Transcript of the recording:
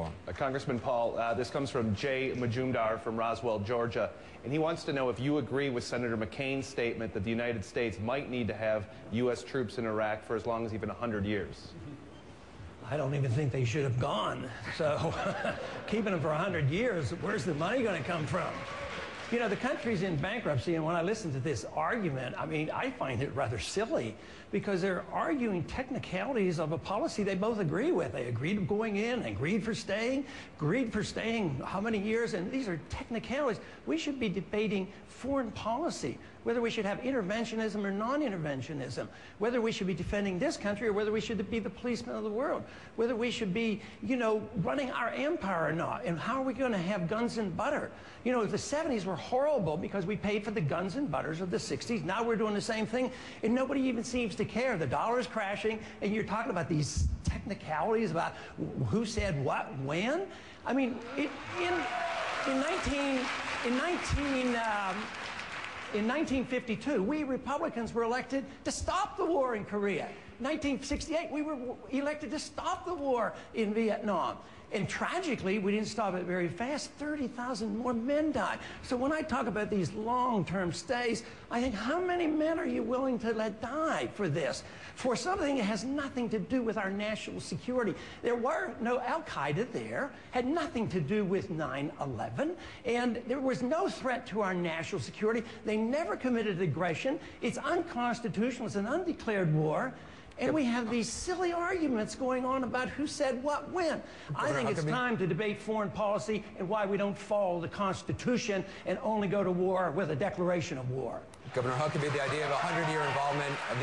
Paul. Congressman Paul, this comes from Jay Majumdar from Roswell, Georgia, and he wants to know if you agree with Senator McCain's statement that the United States might need to have U.S. troops in Iraq for as long as even 100 years. I don't even think they should have gone. So keeping them for 100 years, where's the money going to come from? You know, the country's in bankruptcy, and when I listen to this argument, I mean, I find it rather silly because they're arguing technicalities of a policy they both agree with. They agreed going in, agreed for staying how many years, and these are technicalities. We should be debating foreign policy, whether we should have interventionism or non-interventionism, whether we should be defending this country or whether we should be the policemen of the world, whether we should be, you know, running our empire or not, and how are we going to have guns and butter? You know, the 70s were horrible because we paid for the guns and butters of the 60s. Now we're doing the same thing, and nobody even seems to care. The dollar is crashing, and you're talking about these technicalities about who said what when. I mean, in 1952, we Republicans were elected to stop the war in Korea. 1968, we were elected to stop the war in Vietnam. And tragically, we didn't stop it very fast. 30,000 more men died. So when I talk about these long-term stays, I think, how many men are you willing to let die for this? For something that has nothing to do with our national security. There were no Al-Qaeda there, had nothing to do with 9/11, and there was no threat to our national security. They never committed aggression. It's unconstitutional. It's an undeclared war. And we have these silly arguments going on about who said what when. I think it's time to debate foreign policy and why we don't follow the Constitution and only go to war with a declaration of war. Governor Huckabee, the idea of a 100-year involvement of